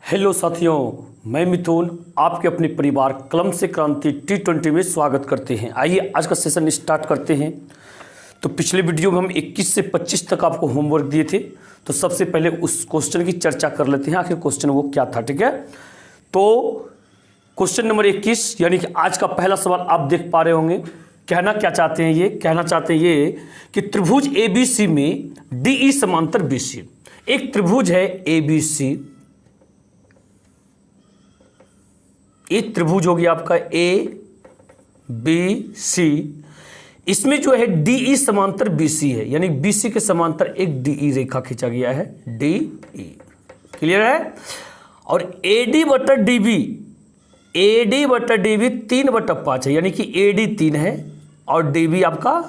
Hello साथियों, मैं मिथुन आपके अपने परिवार कलम से क्रांति T20 में स्वागत करते हैं। आइए आज का सेशन स्टार्ट करते हैं। तो पिछले वीडियो में हम 21 से 25 तक आपको होमवर्क दिए थे, तो सबसे पहले उस क्वेश्चन की चर्चा कर लेते हैं, आखिर क्वेश्चन वो क्या था। ठीक है, तो क्वेश्चन नंबर 21 यानी कि आज का पहला सवाल आप देख पा रहे होंगे। कहना क्या चाहते हैं ये? कहना चाहते हैं ये कि त्रिभुज ABC में DE समांतर BC। एक त्रिभुज है ABC, ये त्रिभुज हो गया आपका ABC। इसमें जो है DE समांतर BC है, यानी BC के समांतर एक DE रेखा खींचा गया है, DE। क्लियर है? और AD बटा DB 3/5 है, यानी कि AD 3 है और DB आपका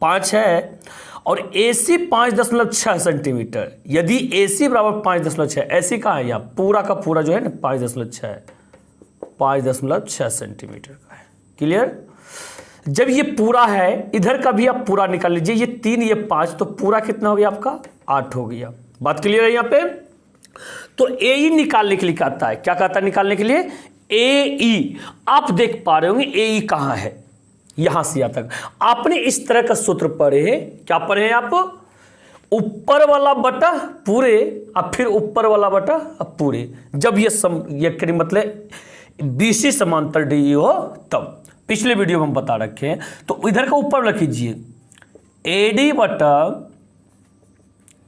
5 है। और AC 5.6 सेंटीमीटर। यदि AC बराबर 5.6, AC कहाँ है? यहाँ पूरा का पूरा जो है ना 5.6 है, 5.6 सेंटीमीटर का है। क्लियर? जब ये पूरा है, इधर का भी आप पूरा निकाल लीजिए, ये 3 ये 5, तो पूरा कितना हो गया आपका? 8 हो गया। बात क्लियर है यहाँ पे? तो AE निकालने के लिए कहता है, क्या कहता है निकालने के लिए? AE। आप देख पा रहे होंगे AE कहाँ है, यहां से यहां तक। आपने इस तरह का सूत्र पढ़े हैं, क्या पढ़े हैं आप? ऊपर वाला बटा पूरे और फिर ऊपर वाला बटा पूरे। जब ये मतलब BC समांतर DE हो तब। पिछले वीडियो में हम बता रखे हैं, तो इधर का ऊपर लिख लीजिए AD बटा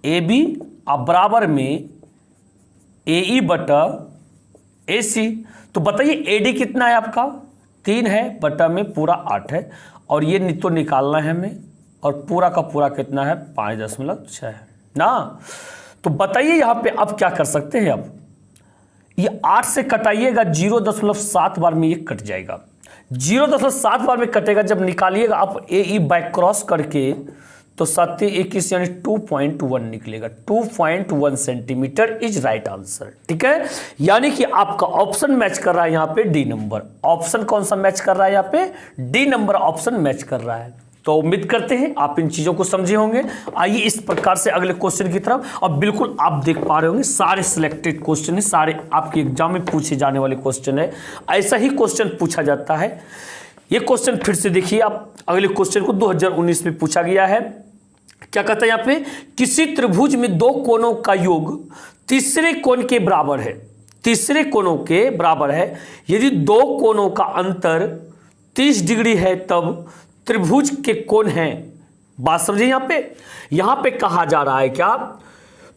AB और बराबर में AE बटा AC। तो बताइए AD कितना है आपका? 3 है, बटा में पूरा 8 है, और ये तो निकालना है हमें, और पूरा का पूरा कितना है? 5.6 है ना। तो बताइए यहाँ पे अब क्या कर सकते हैं? अब ये 8 से कटाइएगा, 0.7 बार में ये कट जाएगा। 0.7 बार में कटेगा। जब निकालिएगा आप AE बाय क्रॉस करके, तो 7 21 यानी 2.1 निकलेगा। 2.1 सेंटीमीटर इज राइट आंसर। ठीक है, यानी कि आपका ऑप्शन मैच कर रहा है यहाँ पे D नंबर। ऑप्शन कौन सा मैच कर रहा है यहाँ पे? D नंबर ऑप्शन मैच कर रहा है। तो उम्मीद करते हैं आप इन चीजों को समझे होंगे। आइए इस प्रकार से अगले क्वेश्चन की तरफ। अब बिल्कुल आप देख पा रहे होंगे सारे सिलेक्टेड क्वेश्चन है, सारे आपके एग्जाम में पूछे जाने वाले क्वेश्चन है। ऐसा ही क्वेश्चन पूछा जाता है। ये क्वेश्चन फिर से देखिए आप, अगले क्वेश्चन को 2019 में पूछा गया है। क्या कहता है यहाँ पे? किसी त्रिभुज में दो कोणों का योग तीसरे कोण के बराबर है। तीसरे कोणों के बराबर है। यदि दो कोणों का अंतर 30 डिग्री है तब त्रिभुज के कोण हैं। बात समझिए यहां पे कहा जा रहा है क्या?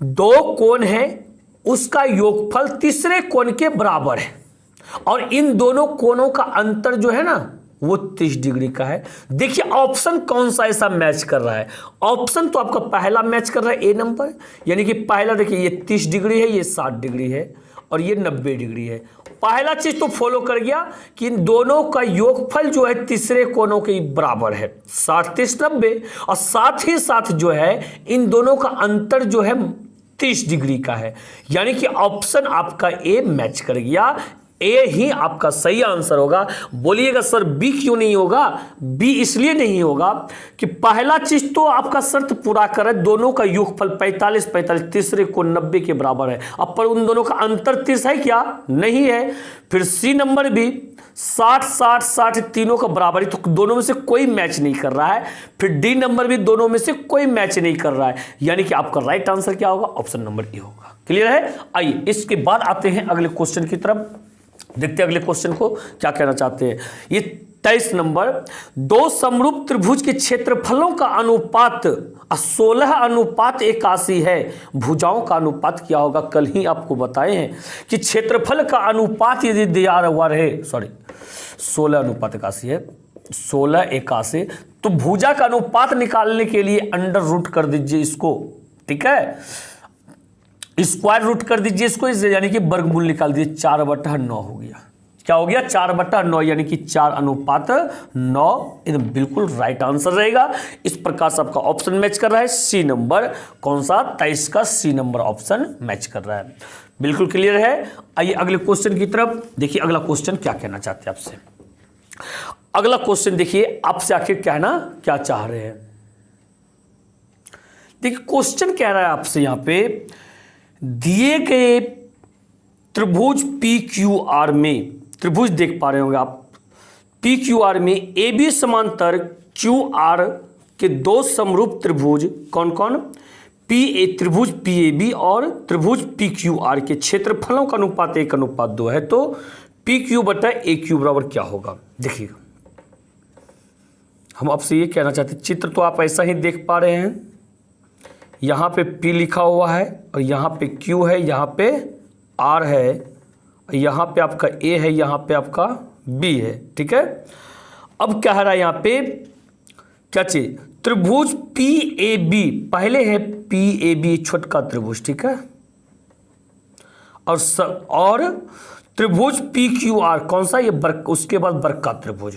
दो कोण है, उसका योगफल तीसरे कोण के बराबर है, और इन दोनों कोणों का अंतर जो है ना वो 30 डिग्री का है। देखिए ऑप्शन कौन सा ऐसा मैच कर रहा है? ऑप्शन तो आपका पहला मैच कर रहा है A नंबर, यानी कि पहला देखिए ये 30 डिग्री है, ये 60 डिग्री है, और ये 90 डिग्री है। पहला चीज तो फॉलो कर गया कि इन दोनों का योगफल जो है तीसरे कोणों के बराबर है, 60 30 90, और साथ ही साथ जो है इन दोनों का अंतर जो है 30 डिग्री का है। यानी कि ऑप्शन आपका A मैच कर गया। A ही आपका सही आंसर होगा। बोलिएगा सर B क्यों नहीं होगा? B इसलिए नहीं होगा कि पहला चीज तो आपका शर्त पूरा करे, दोनों का योगफल 45 45, तीसरे को 90 के बराबर है। अब पर उन दोनों का अंतर 30 है क्या? नहीं है। फिर C नंबर भी 60 60 60 तीनों का बराबर है, तो दोनों में से कोई मैच नहीं कर रहा है। फिर D नंबर भी दोनों में से कोई मैच नहीं कर रहा है, यानी कि आपका राइट आंसर क्या होगा? ऑप्शन नंबर A होगा। क्लियर है? आइए इसके बाद आते हैं अगले क्वेश्चन की तरफ। देखते हैं अगले क्वेश्चन को क्या कहना चाहते हैं। ये 23 नंबर, दो समरूप त्रिभुज के क्षेत्रफलों का अनुपात 16:81 है। भुजाओं का अनुपात क्या होगा? कल ही आपको बताए हैं कि क्षेत्रफल का अनुपात यदि दिया हुआ रहे, 16:81 है, 16:81, तो भुजा का अनुपात निकालने के लिए अंडर रूट कर दीजिए इसको। ठीक है, स्क्वायर रूट कर दीजिए इसको, यानी कि वर्गमूल निकाल दीजिए। 4/9 हो गया। क्या हो गया? 4/9, यानी कि 4:9 एकदम बिल्कुल राइट आंसर रहेगा। इस प्रकार से आपका ऑप्शन मैच कर रहा है। C नंबर कौन सा? 23 का C नंबर ऑप्शन मैच कर रहा है। बिल्कुल क्लियर है। आइए अगले क्वेश्चन की तरफ देखिए। अगला क्वेश्चन क्या कहना चाहते हैं आपसे? अगला क्वेश्चन देखिए आपसे आखिर कहना क्या चाह रहे हैं। देखिए क्वेश्चन कह रहा है आपसे यहाँ पे, दिए गए त्रिभुज पी क्यू आर में, त्रिभुज देख पा रहे होंगे आप, पी क्यू आर में ए बी समांतर क्यू आर के दो समरूप त्रिभुज कौन कौन, त्रिभुज पी ए बी और त्रिभुज पी क्यू आर के क्षेत्रफलों का अनुपात 1:2 है। तो पी क्यू बटा ए क्यू बराबर क्या होगा। देखिएगा, हम आपसे ये कहना चाहते हैं, चित्र तो आप ऐसा ही देख पा रहे हैं, यहाँ पे P लिखा हुआ है और यहाँ पे Q है, यहाँ पे R है, यहाँ पे आपका A है, यहाँ पे आपका B है। ठीक है, अब क्या है यहाँ पे, क्या चीज, त्रिभुज PAB, पहले है PAB छोटका त्रिभुज, ठीक है, और त्रिभुज PQR कौन सा, ये उसके बाद बड़का त्रिभुज,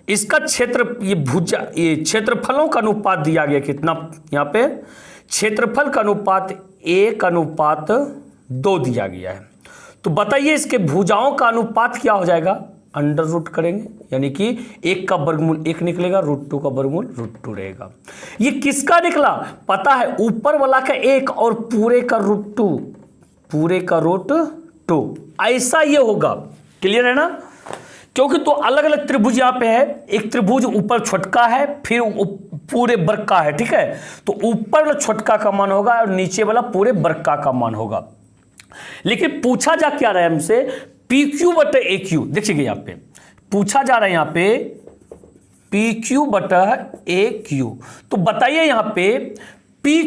इसका क्षेत्र, ये भुजा, ये क्षेत्रफलों का अनुपात दिया गया कितना, यहाँ पे क्षेत्रफल का अनुपात 1:2 दिया गया है। तो बताइए इसके भुजाओं का अनुपात क्या हो जाएगा, अंडर रूट करेंगे, यानी कि 1 का वर्गमूल 1 निकलेगा, √2 का वर्गमूल √2 रहेगा। ये किसका निकला पता है, ऊपर वाला का 1 और पूरे का √2, पूरे का √2, ऐसा ये होगा। क्लियर है ना, क्योंकि तो अलग अलग त्रिभुज यहाँ पे है, एक त्रिभुज ऊपर छोटका है फिर पूरे बड़का है। ठीक है, तो ऊपर वाला छोटका का मान होगा और नीचे वाला पूरे बड़का का मान होगा। लेकिन पूछा जा क्या रहा है हमसे, पी क्यू बटा ए क्यू, देखिए यहाँ पे पूछा जा रहा है यहाँ पे पी क्यू बटा ए क्यू। तो बताइए यहाँ पे पी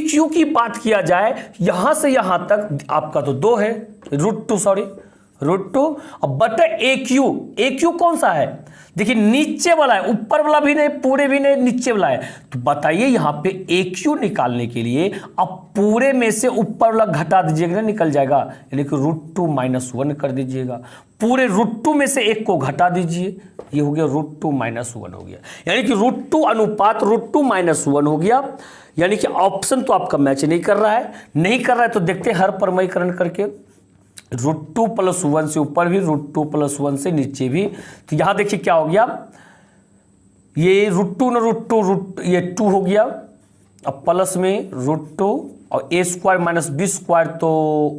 क्यू की बात किया जाए, यहां से यहां तक आपका तो 2 है, √2 अब बटा ए क्यू कौन सा है, देखिए नीचे वाला है, ऊपर वाला भी नहीं, पूरे भी नहीं, नीचे वाला है। तो बताइए यहाँ पे ए क्यू निकालने के लिए अब पूरे में से ऊपर वाला घटा दीजिएगा, निकल जाएगा, यानी कि √2 - 1 कर दीजिएगा, पूरे √2 में से 1 को घटा दीजिए, ये हो गया √2 - 1 हो गया, यानी कि √2 अनुपात √2 - 1 हो गया। यानी कि ऑप्शन तो आपका मैच नहीं कर रहा है, तो देखते हैं हर परमयीकरण करके, √2 + 1 से ऊपर भी, √2 + 1 से नीचे भी। तो यहां देखिए क्या हो गया, ये √2 न √2 ये 2 हो गया, अब प्लस में √2 और a² - b² तो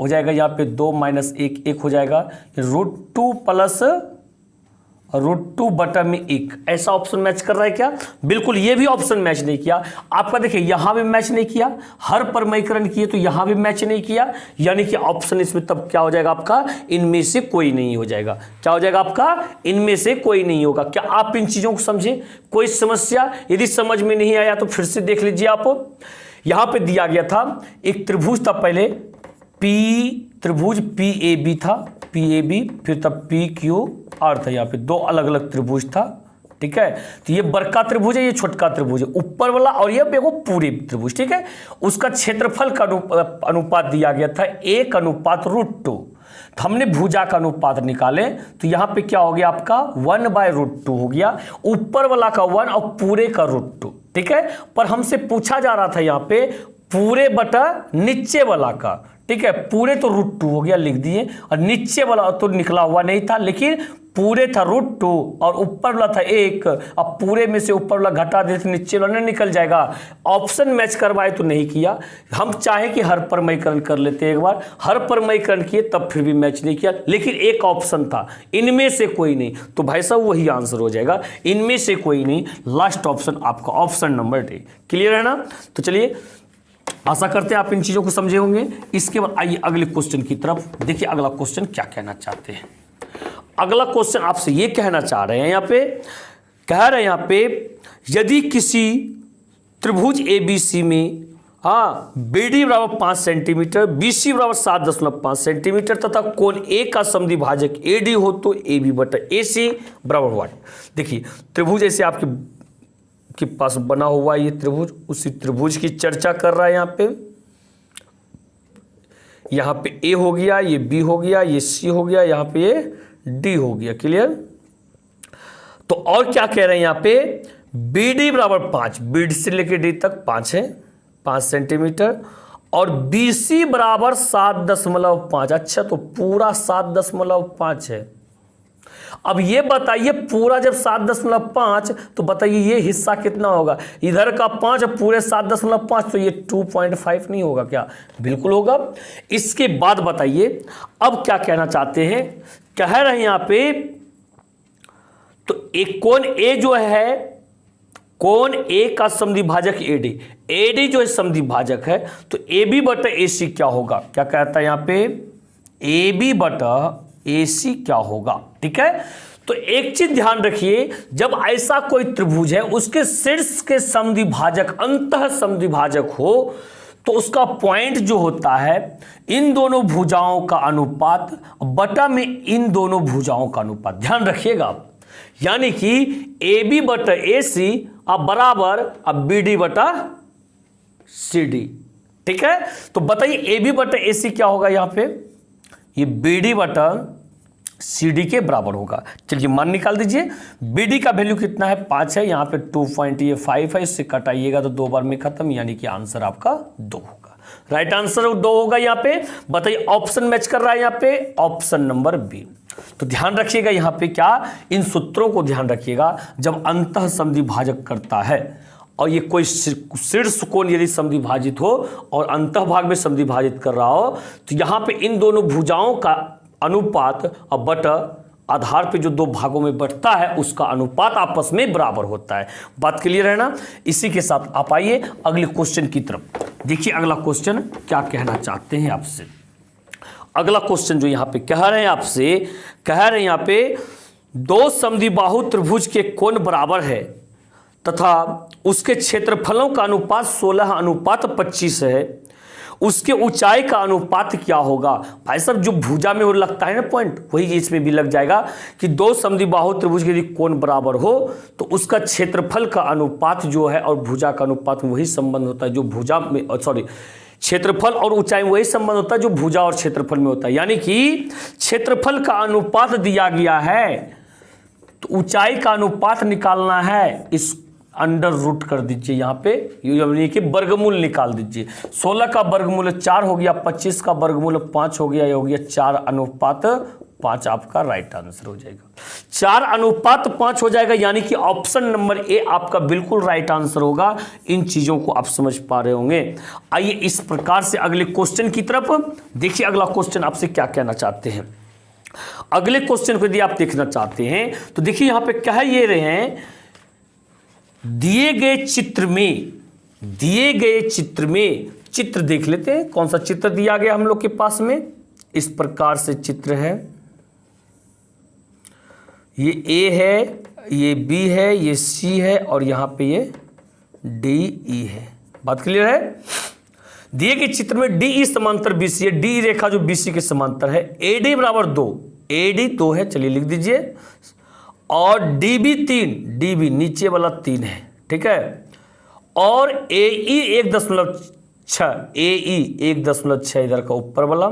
हो जाएगा यहाँ पे 2 - 1 हो जाएगा, √2 + √2 बटा में 1, ऐसा ऑप्शन मैच कर रहा है क्या, बिल्कुल ये भी ऑप्शन मैच नहीं किया आपका। देखिए यहां भी मैच नहीं किया, हर परमयीकरण किए तो यहां भी मैच नहीं किया, यानी कि ऑप्शन इसमें तब क्या हो जाएगा आपका, इनमें से कोई नहीं हो जाएगा। क्या हो जाएगा आपका, इनमें से कोई नहीं होगा। क्या आप इन चीजों को समझे, कोई समस्या, यदि समझ में नहीं आया तो फिर से देख लीजिए आप। यहां पर दिया गया था एक त्रिभुज था, पहले त्रिभुज PAB था, PAB, फिर तब PQR था, यहाँ पे 2 अलग अलग त्रिभुज था। ठीक है, तो ये बड़का त्रिभुज है, ये छोटका त्रिभुज है, ऊपर वाला, और ये देखो पूरी त्रिभुज। ठीक है, उसका क्षेत्रफल का अनुपात दिया गया था 1:√2। तो हमने भुजा का अनुपात निकाले, तो यहाँ पे क्या हो गया आपका 1/√2 हो गया, ऊपर वाला का 1 और पूरे का √2। ठीक है, पर हमसे पूछा जा रहा था यहाँ पे पूरे बटा नीचे वाला का। ठीक है, पूरे तो √2 हो गया, लिख दिए, और नीचे वाला तो निकला हुआ नहीं था, लेकिन पूरे था √2 और ऊपर वाला था 1, अब पूरे में से ऊपर वाला घटा दे तो नीचे वाला निकल जाएगा। ऑप्शन मैच करवाए तो नहीं किया, हम चाहे कि हर परमयीकरण कर लेते एक बार, हर परमयीकरण किए तब फिर भी मैच नहीं किया, लेकिन एक ऑप्शन था इनमें से कोई नहीं, तो भाई साहब वही आंसर हो जाएगा, इनमें से कोई नहीं, लास्ट ऑप्शन आपका ऑप्शन नंबर D। क्लियर है ना, तो चलिए आशा करते हैं आप इन चीजों को समझे होंगे। इसके बाद आइए अगले क्वेश्चन की तरफ, देखिए अगला क्वेश्चन क्या कहना चाहते हैं। अगला क्वेश्चन आपसे ये कहना चाह रहे हैं, यहाँ पे कह रहे हैं यहाँ पे, यदि किसी त्रिभुज ABC में BD बराबर 5 सेंटीमीटर, BC बराबर 7.5 सेंटीमीटर तथा कोण A का समद्विभाजक AD हो तो AB बटा AC बराबर 1। देखिए त्रिभुज ऐसे आपके के पास बना हुआ ये त्रिभुज, उसी त्रिभुज की चर्चा कर रहा है। यहाँ पे A हो गया, ये B हो गया, ये C हो गया, यहाँ पे ये D हो गया। क्लियर, तो और क्या कह रहे हैं यहाँ पे, BD बराबर 5, BD से लेकर D तक 5 है, 5 सेंटीमीटर, और BC बराबर 7.5। अच्छा, तो पूरा 7.5 है। अब ये बताइए पूरा जब 7.5 तो बताइए ये हिस्सा कितना होगा, इधर का 5 पूरे 7.5 तो ये 2.5 नहीं होगा क्या, बिल्कुल होगा। इसके बाद बताइए अब क्या कहना चाहते हैं, कह रहे हैं यहां पे तो एक कोण ए जो है, कोण ए का समद्विभाजक एडी, एडी जो है समद्विभाजक है, तो ए बी बटा ए सी क्या होगा, क्या कहता है यहां पे ए बी बटा ए सी क्या होगा, ठीक है। तो एक चीज ध्यान रखिए, जब ऐसा कोई त्रिभुज है उसके शीर्ष के समद्विभाजक अंतः समद्विभाजक हो तो उसका पॉइंट जो होता है इन दोनों भुजाओं का अनुपात बटा में इन दोनों भुजाओं का अनुपात, ध्यान रखिएगा आप, यानी कि ए बी बटा ए सी अब बराबर अब बी डी बटा सी डी, ठीक है। तो बताइए ए बी बटा ए सी क्या होगा, यहां पे ये बी डी बटा सी डी के बराबर होगा। चलिए मान निकाल दीजिए, बी डी का वैल्यू कितना है 5 है, यहां पे 2.5 है, इससे कटाइएगा तो 2 बार में खत्म, यानी कि आंसर आपका 2 होगा, राइट आंसर 2 होगा यहां पे। बताइए ऑप्शन मैच कर रहा है यहां पे, ऑप्शन नंबर बी। तो ध्यान रखिएगा यहां पे क्या, इन सूत्रों को ध्यान रखिएगा, जब अंतः समद्विभाजक करता है और ये कोई शीर्ष कोण यदि समद्विभाजित हो और अंतः भाग में समद्विभाजित कर रहा हो तो यहां पे इन दोनों भुजाओं का अनुपात और बट आधार पे जो दो भागों में बंटता है उसका अनुपात आपस में बराबर होता है। बात क्लियर है ना। इसी के साथ आप आइए अगले क्वेश्चन की तरफ। देखिए अगला क्वेश्चन क्या कहना चाहते हैं आपसे। अगला क्वेश्चन जो यहां पे कह रहे हैं आपसे, कह रहे हैं यहां पे दो समद्विबाहु त्रिभुज के कोण बराबर है तथा उसके क्षेत्रफलों का अनुपात 16:25 है, उसके ऊंचाई का अनुपात क्या होगा। भाई साहब जो भुजा में वो लगता है ना पॉइंट, वही इसमें भी लग जाएगा कि दो समद्विबाहु त्रिभुज के यदि कोण बराबर हो तो उसका क्षेत्रफल का अनुपात जो है और भुजा का अनुपात वही संबंध होता है जो भुजा में, सॉरी क्षेत्रफल और ऊंचाई वही संबंध होता है जो भुजा और क्षेत्रफल में होता है। यानी कि क्षेत्रफल का अनुपात दिया गया है तो ऊंचाई का अनुपात निकालना है, इस अंडर रूट कर दीजिए यहाँ पे, यानी कि वर्गमूल निकाल दीजिए। 16 का वर्गमूल 4 हो गया, 25 का वर्गमूल 5 हो गया, ये हो गया 4:5 आपका राइट आंसर हो जाएगा। 4:5 हो जाएगा, यानी कि ऑप्शन नंबर ए आपका बिल्कुल राइट आंसर होगा। इन चीजों को आप समझ पा रहे होंगे। आइए इस प्रकार से अगले क्वेश्चन की तरफ देखिए। अगला क्वेश्चन आपसे क्या कहना चाहते हैं। अगले क्वेश्चन को यदि आप देखना चाहते हैं तो देखिए यहां पे कह ये रहे हैं, दिए गए चित्र में चित्र देख लेते हैं कौन सा चित्र दिया गया हम लोग के पास में। इस प्रकार से चित्र है, ये ए है, ये बी है, ये सी है और यहां पे ये डी ई है। बात क्लियर है। दिए गए चित्र में डी ई समांतर बी सी है, डी रेखा जो बी सी के समांतर है, ए डी बराबर 2, ए डी 2 है, चलिए लिख दीजिए, और डी बी 3, डी बी नीचे वाला 3 है, ठीक है, और ए ई 1.6, ए ई 1.6 इधर का ऊपर वाला।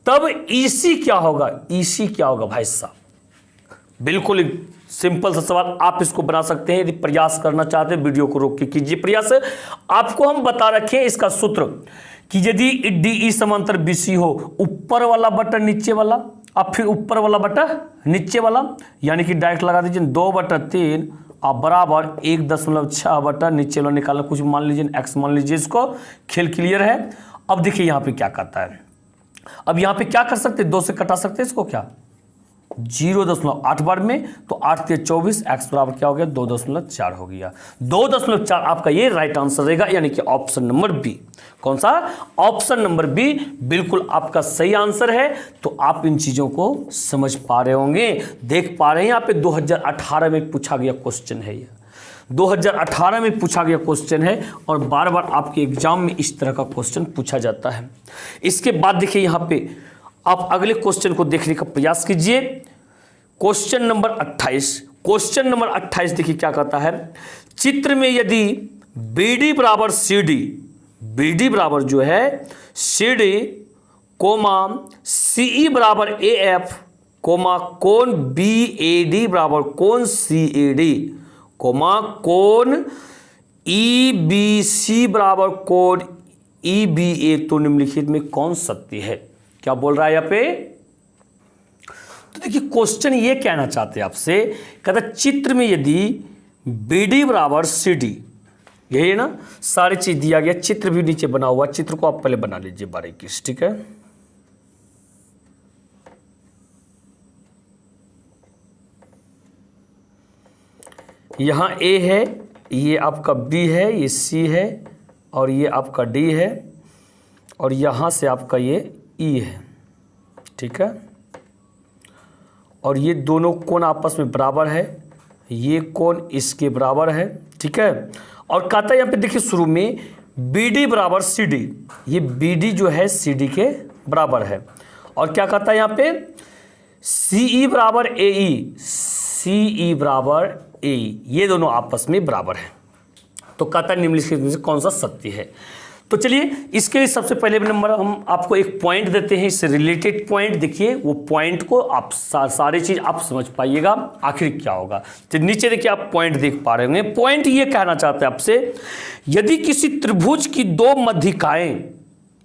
तब ई सी क्या होगा, ई सी क्या होगा भाई साहब। बिल्कुल सिंपल सा सवाल, आप इसको बना सकते हैं। यदि प्रयास करना चाहते हैं वीडियो को रोक के कीजिए प्रयास। आपको हम बता रखे हैं इसका सूत्र कि यदि डी ई समांतर बी सी हो, ऊपर वाला बटा नीचे वाला, अब फिर ऊपर वाला बटा नीचे वाला, यानी कि डायरेक्ट लगा दीजिए 2/3 और बराबर 1.6 बटा नीचे वाला निकालना, कुछ मान लीजिए एक्स मान लीजिए, इसको खेल क्लियर है। अब देखिए यहां पे क्या कहता है, अब यहां पे क्या कर सकते हैं, 2 से कटा सकते हैं इसको, क्या 0.8 बार में, तो 8 × 24, एक्स बराबर क्या हो गया 2.4 हो गया। 2.4 आपका ये राइट आंसर रहेगा, यानी कि ऑप्शन नंबर बी। कौन सा, ऑप्शन नंबर बी बिल्कुल आपका सही आंसर है। तो आप इन चीजों को समझ पा रहे होंगे, देख पा रहे हैं। यहाँ पे 2018 में पूछा गया क्वेश्चन है, ये 2018 में पूछा गया क्वेश्चन है और बार बार आपके एग्जाम में इस तरह का क्वेश्चन पूछा जाता है। इसके बाद देखिए यहाँ पे आप अगले क्वेश्चन को देखने का प्रयास कीजिए। क्वेश्चन नंबर 28, क्वेश्चन नंबर 28 देखिए क्या कहता है। चित्र में यदि BD बराबर CD, BD बराबर जो है CD कोमा CE बराबर AF कोमा कोण BAD बराबर कोण CAD कोमा कोण EBC बराबर कोण EBA, तो निम्नलिखित में कौन सत्य है। क्या बोल रहा है यहाँ पे, तो देखिए क्वेश्चन ये कहना चाहते हैं आपसे, कहता चित्र में यदि BD बराबर CD, यही है ना, सारी चीज दिया गया, चित्र भी नीचे बना हुआ, चित्र को आप पहले बना लीजिए बारीकी से, ठीक है। यहां A है, ये आपका B है, ये C है, और ये आपका D है, और यहां से आपका ये E है, ठीक है। और ये दोनों कोण आपस में बराबर है, ये कोण इसके बराबर है, ठीक है। और कहता है यहाँ पे देखिए शुरू में BD बराबर CD, ये BD जो है CD के बराबर है। और क्या कहता है यहाँ पे CE बराबर AE, CE बराबर AE, ये दोनों आपस में बराबर है। तो कहता है निम्नलिखित में से कौन सा सत्य है। तो चलिए इसके लिए सबसे पहले नंबर हम आपको एक पॉइंट देते हैं, इससे रिलेटेड पॉइंट। देखिए वो पॉइंट को आप सारी चीज आप समझ पाइएगा आखिर क्या होगा। तो नीचे देखिए आप पॉइंट देख पा रहे होंगे। पॉइंट ये कहना चाहते हैं आपसे, यदि किसी त्रिभुज की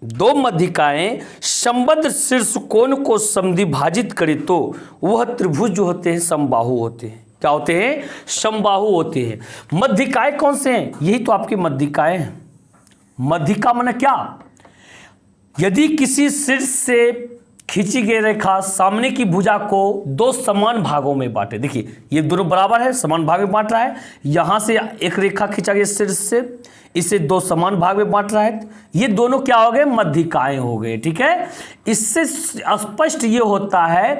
दो मध्यिकाएं संबद्ध शीर्ष कोण को समद्विभाजित करे तो वह त्रिभुज जो होते हैं समबाहु होते हैं। क्या होते हैं? समबाहु होते हैं। मध्यिकाएं कौन से हैं? यही तो आपकी मध्यिकाएं हैं। मध्यिका माने क्या? यदि किसी शीर्ष से खींची गई रेखा सामने की भुजा को दो समान भागों में बांटे। देखिए ये दोनों बराबर है, समान भाग में बांट रहा है। यहां से एक रेखा खींचा गया शीर्ष से, इसे दो समान भाग में बांट रहा है। ये दोनों क्या हो गए? मध्यिकाएं हो गए, ठीक है। इससे स्पष्ट ये होता है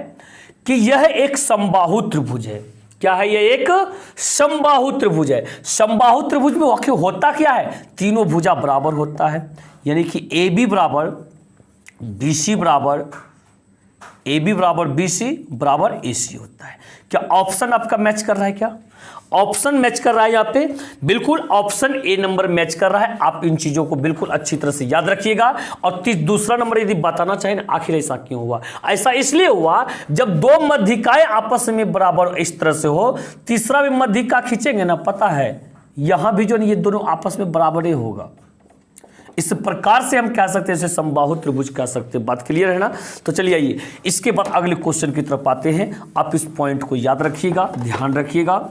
कि यह एक समबाहु त्रिभुज है। क्या है? यह एक समबाहु त्रिभुज है। समबाहु त्रिभुज में आखिर होता क्या है? तीनों भुजा बराबर होता है, यानी कि AB बराबर BC बराबर AC होता है। क्या ऑप्शन आपका मैच कर रहा है? क्या ऑप्शन मैच कर रहा है? यहाँ पे बिल्कुल ऑप्शन A नंबर मैच कर रहा है। आप इन चीजों को बिल्कुल अच्छी तरह से याद रखिएगा। और दूसरा नंबर यदि बताना चाहें ना, आखिर ऐसा क्यों हुआ? ऐसा इसलिए हुआ जब दो मध्यिकाएं आपस में बराबर इस तरह से हो, तीसरा भी मध्यिका खींचेंगे ना, पता है यहां भी जो ये दोनों आपस में बराबर ही होगा। इस प्रकार से हम कह सकते हैं इसे समबाहु त्रिभुज कह सकते हैं। बात क्लियर है ना? तो चलिए आइए इसके बाद अगले क्वेश्चन की तरफ आते हैं। आप इस पॉइंट को याद रखिएगा, ध्यान रखिएगा।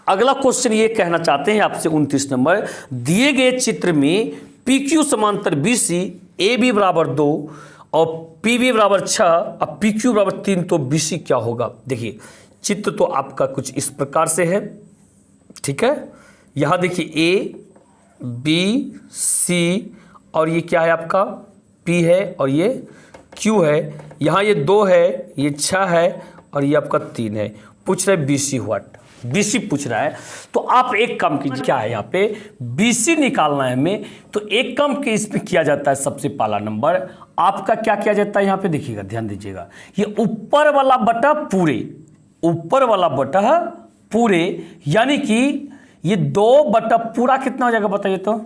अगला क्वेश्चन ये कहना चाहते हैं आपसे 29 नंबर, दिए गए चित्र में PQ समांतर BC, AB बराबर 2 और PB बराबर 6 और PQ बराबर 3, तो BC क्या होगा? देखिए चित्र तो आपका कुछ इस प्रकार से है, ठीक है। यहां देखिए A B C और ये क्या है आपका P है और ये Q है। यहाँ ये 2 है, ये 6 है और ये आपका 3 है। पूछ रहे BC व्हाट? BC पूछ रहा है। तो आप एक काम कीजिए, क्या है यहाँ पे BC निकालना है हमें, तो एक काम के इसमें किया जाता है। सबसे पहला नंबर आपका क्या किया जाता है यहाँ पे, देखिएगा ध्यान दीजिएगा। ये ऊपर वाला बटा पूरे, ऊपर वाला बटा पूरे, यानी कि ये 2 बटा पूरा कितना हो जाएगा बताइए तो?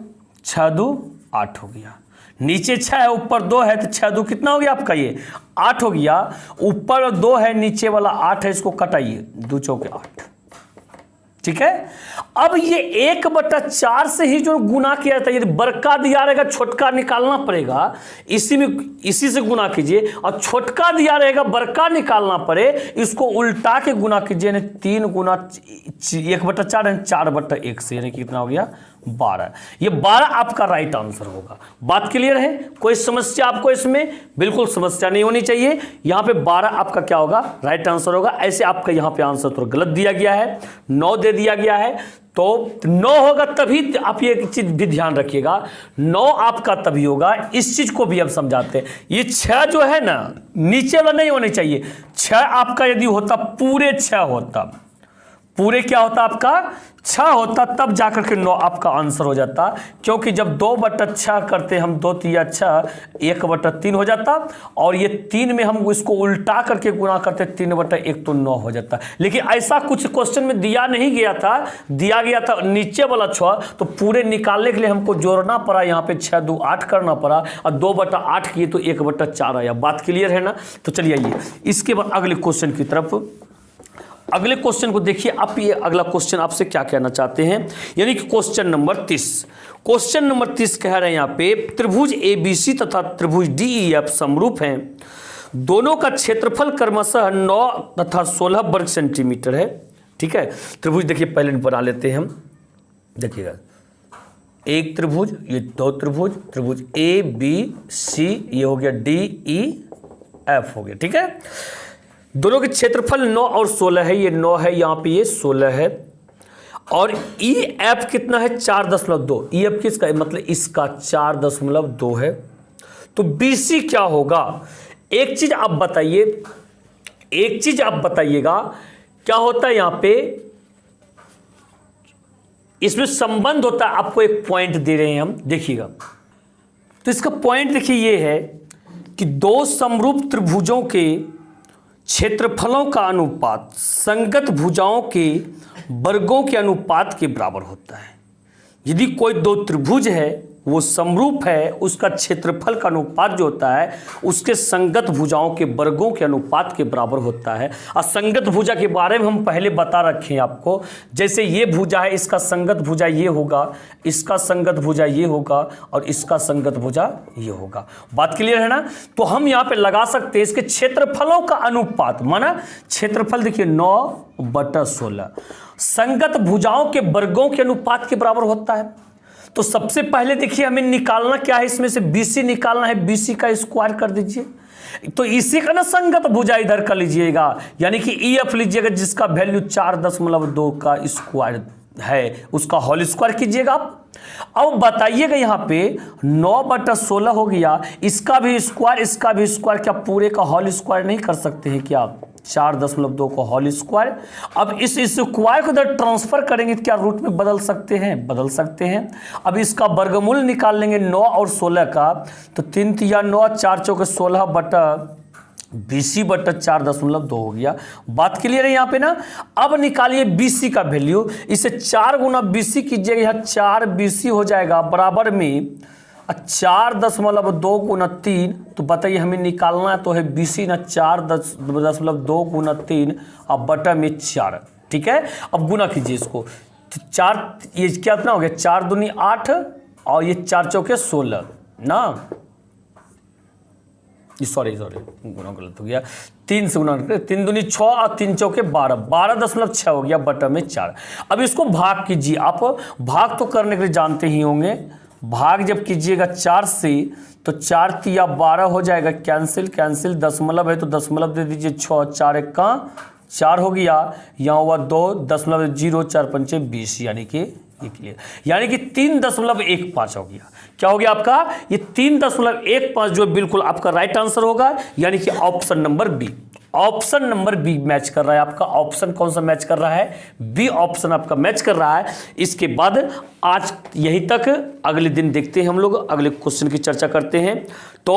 6 2 8 हो गया। नीचे 6 है, ऊपर 2 है, तो 6 2 कितना हो गया आपका? ये 8 हो गया। ऊपर 2 है, नीचे वाला 8 है, इसको कटाइए, 2 चौके 8, ठीक है। अब ये 1/4 से ही जो गुना किया जाता है, यदि बड़का दिया रहेगा छोटका निकालना पड़ेगा, इसी से गुना कीजिए। और छोटका दिया रहेगा बड़का निकालना पड़े, इसको उल्टा के गुना कीजिए। 3 गुना 1/4 है, 4/1 से, यानी कितना हो गया? 12। ये 12 आपका राइट आंसर होगा। बात क्लियर है? कोई समस्या आपको इसमें? बिल्कुल समस्या नहीं होनी चाहिए। यहां पे 12 आपका क्या होगा? राइट आंसर होगा। ऐसे आपका यहां पे आंसर तो गलत दिया गया है, 9 दे दिया गया है। तो 9 होगा तभी, आप ये चीज भी ध्यान रखिएगा, 9 आपका तभी होगा। इस चीज को भी हम समझाते हैं। ये 6 जो है ना, नीचे वाला नहीं होने चाहिए। 6 आपका यदि होता, पूरे 6 होता, पूरे क्या होता आपका? 6 होता, तब जाकर के 9 आपका आंसर हो जाता। क्योंकि जब 2/6 करते हम, 2 3 6, 1/3 हो जाता। और ये 3 में हम इसको उल्टा करके गुणा करते, 3/1 तो 9 हो जाता। लेकिन ऐसा कुछ क्वेश्चन में दिया नहीं गया था, दिया गया था नीचे वाला 6, तो पूरे निकालने के लिए हमको जोड़ना पड़ा। यहाँ पे 6 2 8 करना पड़ा, और 2/8 किए तो 1/4 आया। बात क्लियर है ना? तो चलिए आइए इसके बाद अगले क्वेश्चन की तरफ। अगले क्वेश्चन को देखिए आप। ये अगला क्वेश्चन आपसे क्या कहना चाहते हैं, यानी कि क्वेश्चन नंबर 30। क्वेश्चन नंबर 30 कह रहे हैं यहाँ पे, त्रिभुज ABC तथा त्रिभुज DEF समरूप हैं, दोनों का क्षेत्रफल क्रमशः 9 तथा 16 वर्ग सेंटीमीटर है। ठीक है, त्रिभुज देखिए पहले बना लेते हैं हम। देखिएगा, एक त्रिभुज, ये दो त्रिभुज, त्रिभुज ए बी सी, ये हो गया डी ई एफ हो गया। ठीक है, दोनों के क्षेत्रफल 9 और 16 है, ये 9 है, यहाँ पे ये 16 है। और ई एफ कितना है? 4.2। ई एफ किसका है? मतलब इसका 4.2 है। तो बी सी क्या होगा? एक चीज आप बताइए, एक चीज आप बताइएगा, क्या होता है यहाँ पे? इसमें संबंध होता है, आपको एक पॉइंट दे रहे हैं हम, देखिएगा। तो इसका पॉइंट देखिए ये है कि दो समरूप त्रिभुजों के क्षेत्रफलों का अनुपात संगत भुजाओं के वर्गों के अनुपात के बराबर होता है। यदि कोई दो त्रिभुज है, वो समरूप है, उसका क्षेत्रफल का अनुपात जो होता है उसके संगत भुजाओं के वर्गों के अनुपात के बराबर होता है। और संगत भुजा के बारे में हम पहले बता रखे हैं आपको। जैसे ये भुजा है, इसका संगत भुजा ये होगा, इसका संगत भुजा ये होगा, और इसका संगत भुजा ये होगा। बात क्लियर है ना? तो हम यहाँ पे लगा सकते हैं इसके क्षेत्रफलों का अनुपात, माना क्षेत्रफल देखिए 9/16 संगत भुजाओं के वर्गों के अनुपात के बराबर होता है। तो सबसे पहले देखिए हमें निकालना क्या है, इसमें से BC निकालना है। BC का स्क्वायर कर दीजिए, तो इसी का ना संगत भुजा इधर कर लीजिएगा, यानी कि EF लीजिएगा जिसका वैल्यू 4.2 का स्क्वायर है, उसका होल स्क्वायर कीजिएगा आप। अब बताइएगा यहाँ पे 9/16 हो गया, इसका भी स्क्वायर, इसका भी स्क्वायर, क्या पूरे का होल स्क्वायर नहीं कर सकते हैं क्या आप? 4.2 का होल स्क्वायर। अब इस स्क्वायर को इधर ट्रांसफर करेंगे, क्या रूट में बदल सकते हैं? बदल सकते हैं। अब इसका वर्गमूल निकाल लेंगे 9 और 16 का, तो 3 तिया 9, 4 चौके 16 बटा BC/4.2 हो गया। बात क्लियर है यहाँ पे ना? अब निकालिए BC का वैल्यू, इसे 4 गुना BC कीजिएगा, यहाँ 4 BC हो जाएगा बराबर में 4.2 गुना 3। तो बताइए हमें निकालना है तो है BC ना 4.2 गुना 3 अब बटा में 4। ठीक है, अब गुना कीजिए इसको, तो 4 ये कितना हो गया? 4 दूनी 8 और ये 4 चौके 16 ना, सॉरी गुना गलत हो गया, 3 से गुना, 3 दूनी 6 और 3 चौके 12.6 हो गया बटा में 4। अब इसको भाग कीजिए आप, भाग तो करने के लिए जानते ही होंगे। भाग जब कीजिएगा 4 से तो 4 तिया 12 हो जाएगा, कैंसिल कैंसिल, दशमलव है तो दशमलव दे दीजिए, 6 4 1 का 4 हो गया, यहाँ हुआ 2.0 4 5 20, यानी कि ये क्लियर, यानी कि 3.15 हो गया। क्या हो गया आपका? ये 3.15 जो बिल्कुल आपका राइट आंसर होगा, यानी कि option number B. Option number B match कर रहा है आपका। ऑप्शन कौन सा मैच कर रहा है? बी ऑप्शन आपका मैच कर रहा है। इसके बाद आज यही तक, अगले दिन देखते हैं हम लोग, अगले क्वेश्चन की चर्चा करते हैं। तो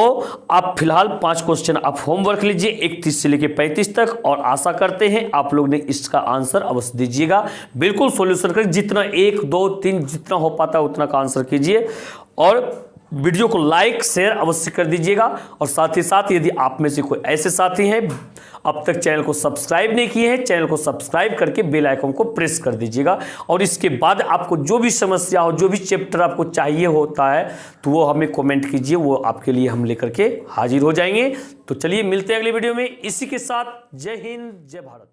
आप फिलहाल 5 क्वेश्चन आप होमवर्क लीजिए, 31 से लेकर 35 तक, और आशा करते हैं आप लोग ने इसका आंसर अवश्य दीजिएगा। बिल्कुल सॉल्यूशन करिए, जितना 1 2 3 जितना हो पाता है उतना का आंसर कीजिए, और वीडियो को लाइक शेयर अवश्य कर दीजिएगा। और साथ ही साथ यदि आप में से कोई ऐसे साथी हैं अब तक चैनल को सब्सक्राइब नहीं किए हैं, चैनल को सब्सक्राइब करके बेल आइकन को प्रेस कर दीजिएगा। और इसके बाद आपको जो भी समस्या हो, जो भी चैप्टर आपको चाहिए होता है, तो वो हमें कमेंट कीजिए, वो आपके लिए हम लेकर के हाजिर हो जाएंगे। तो चलिए मिलते हैं अगले वीडियो में। इसी के साथ जय हिंद जय भारत।